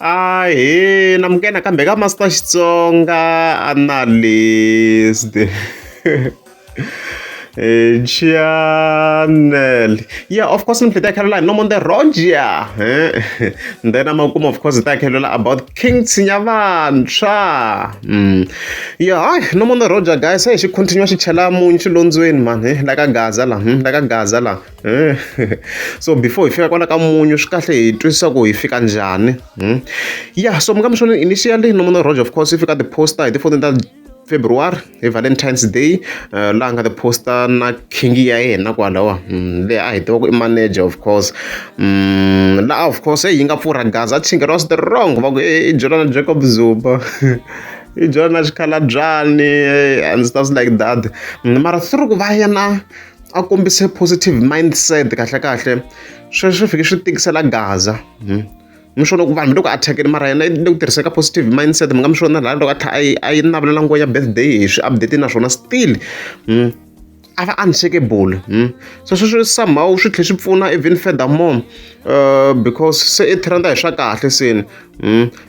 He namukena kambe ka Master Xitsonga analyst. Channel. Yeah, of course, I'm playing Caroline Nomonde Rodger. Then I'm of course about King Tshinya Vantshwa. Yeah, Nomonde Rodger, guys. She continue xichela munyu exilondzweni, man. Like a Gaza la, like a Gaza la. So before ifika kona ka munyu swi kahle hi twisisa ku hi fika njhani. Yeah, so mga mshoni initially Nomonde Rodger, of course, ifika the poster hi the 14th February, Valentine's Day, laha nga the poster na king ya yena kwalawa leyi a hi tiva ku i manager, of course. Laha of course yi nga pfurha Gaza chingeriwa strong va ku i byela na Jacob Zuma i byela na xikhalabyaní and stuff like that. Mara through ku va yena a kombise positive mindset kahle kahle swi fike swi tikisela Gaza. Mshona ku vanhu loko attackeni mara yena loko tirhisa ka positive mindset mi nga mshona la loko a yi navelela ngwa ya birthday hi swi update naswona still a va unshakable. So swi somehow swi tlhe swi pfuna even furthermore because se i trenda hi swa kahle sini.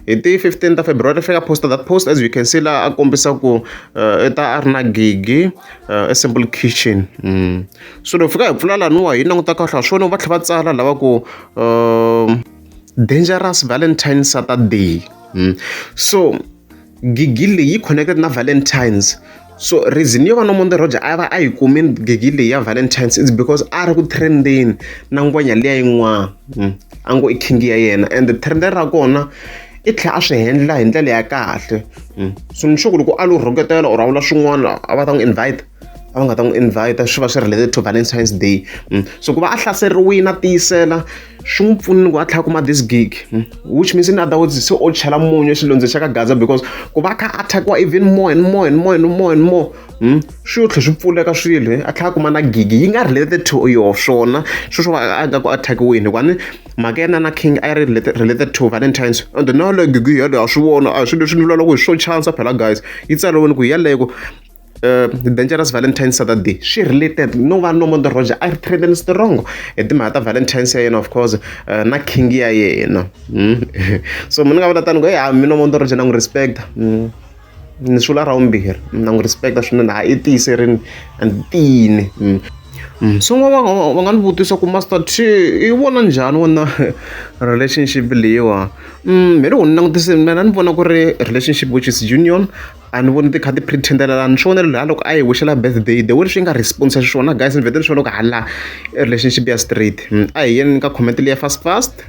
Hi ti 15th February fika poster that post as you can see la a kombisa ku i ta a ri na gigi a simple kitchen. So loko fika hi pfula laniwa hi languta kahle a swona va tlhe va tsala lava ku dangerous Valentine's Saturday. So gigi leyi connected na Valentine's. So reason yo va Nomonde Rodger a va a yi kumeni gigi leyi ya Valentine's is because a ri ku trendeni na ngwanya liya yin'wana a ngo i king ya yena and the trend ra kona i tlhe a swi handla hi ndlela ya kahle. So ni sure ku loko a lo rhoketela or a vula swin'wana a va ta n'wi invite a va nga ta n'wi invite swi va swi related to Valentine's Day. So ku va a hlaseriwile a tiyisela swi n'wi pfunile ku a tlhela kuma this gig, which means in other words se o chela munyu exilondzweni xa ka Gaza because ku va kha attackiwa even more and more swi yo tlhe swi pfuleka swilo a tlhela kuma na gig yi nga related to yo swona swo a nga ku attackiwini kwani mhaka yena na king a ri related to Valentine's and now le gig yaleyo a swi vona a swilo leswi ni vulaka ku hi swo chance phela guys yi tsariwini ku yaleyo dangerous Valentine's Saturday she related no va Nomonde Rodger a trending strong hi timhaka ta Valentine's ya yena of course na king ya yena. So mina nga vula tani ku mi Nomonde Rodger na n'wi respect ni swula ra vumbirhi na n'wi respect swinene a i tiyiserini and tiyini. So va nga ni vutisa ku Master T i vona njhani wona relationship leyiwa. Mina loko ni langutise mina ni vona ku ri relationship which is union a ni voni ti kha ti pretendelela ni swona laha loko a hi wishela birthday the way swi nga response xiswona guys ni vhete ni swona loko hala relationship ya straight. A hi yeni ka comment leya fast.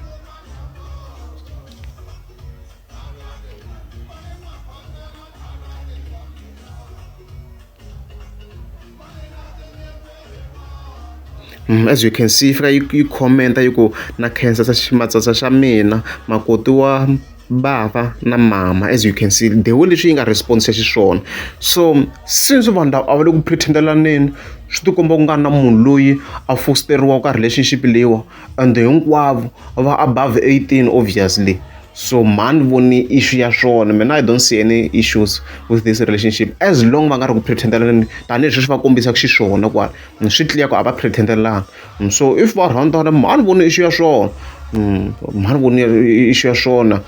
As you can see fika yi commenta yi ku na cancer matsatsa xa mina makoti wa bava na mama. As you can see the way leswi yi nga response xiswona. So since vanhu lava a va le ku pretendelaneni swi ti komba ku nga na munhu loyi a fosteriwa ka relationship leyiwa and hinkwavo va above 18 obviously. So man voni issue ya swona mina I don't see any issues with this relationship as long va nga ri ku pretendelana tanihileswi swi va kombisaka xiswona kwala swi clear ku a va pretendelana. So if va rhandana man voni issue ya swona man voni issue ya swona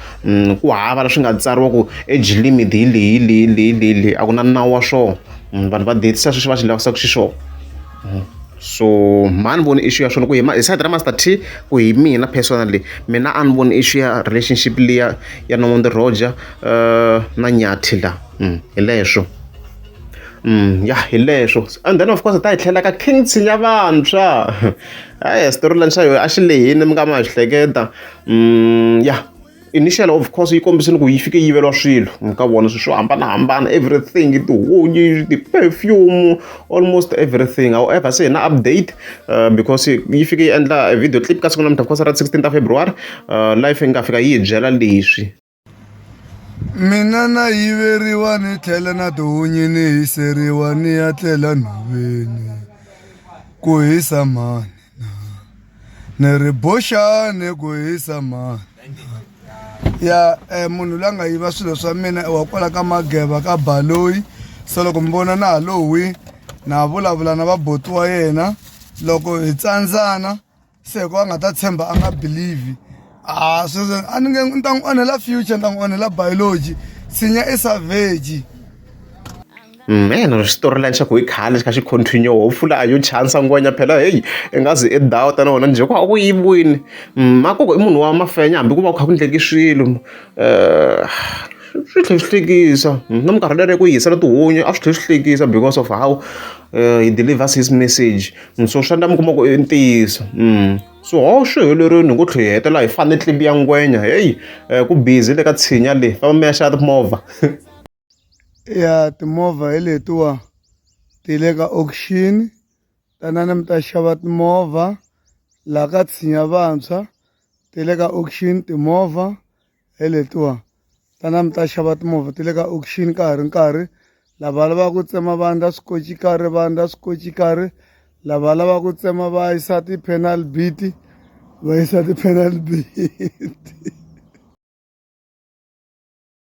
ku hava leswi nga tsariwa ku age limit hi leyi a ku na nawu wa swona vanhu va datisa sweswi va xi lavisaka xiswona. So man voni issue ya swona ku hi side ra Master T ku hi mina personally mina a ni voni issue ya relationship leya ya Nomonde Rodger na Nyathi la hi leswo. Yeah hi leswo and then of course ta hi tlhela ka King Tshinya Vantshwa storyline xa yo a xi lehini mi nga ma xi hleketa. Yeah initially of course yi kombisini ku yi fike yiveriwa swilo mi ka vona swo hambanahambana everything tihunyi ti-perfume almost everything. However se hi na update because yi fike yi endla video clip ka siku namuntlha of course ra 16th February life yi nga fika yi hi byela leswi. Mina na yiveriwa ni tlhela na tihunyi ni hiseriwa ni ya tlela nhoveni ku hisa mani ni ri boxani ku hisa mani. Ya munhu la nga yiva swilo swa mina wa kwala ka Mageba ka Baloyi. So loko mi vona na halowi na vulavula na vaboti wa yena loko hi tsandzana se ko a nga ta tshemba a nga believe sweswo a ni nge ni ta n'wi onhela future ni ta n'wi onhela biology Tshinya i savage. Ena xitoriline xa ku hi khale xi kha xi continue hopefully a yo chansa ngwenya phela heyi i nga zi i doubt na wona njhe ku a ku yiviwini makoko i munhu wa mafenya hambi ku va ku kha ku endleki swilo swi tlhe swi hlekisa na minkarhi leriya ku yisela tihunyi a swi tlhe swi hlekisa because of how he delivers his message so swi endla mi kuma ku i ntiyiso so swi helerile ku tlhe hi hetela hi fane tlibi ya ngwenya heyi ku busy le ka Tshinya leyi famba mi ya xava timovha ya timovha hi letiwa ti le ka auction tanani mi ta xava timovha laha ka Tshinya Vantshwa ti le ka auction timovha hi letiwa tanani mi ta xava timovha ti le ka auction ka ha ri nkarhi lava lavaka ku tsema va endla swikochikari va endla swikochikari lava lavaka ku tsema va yisa ti-penal beat va yisa ti-penal beat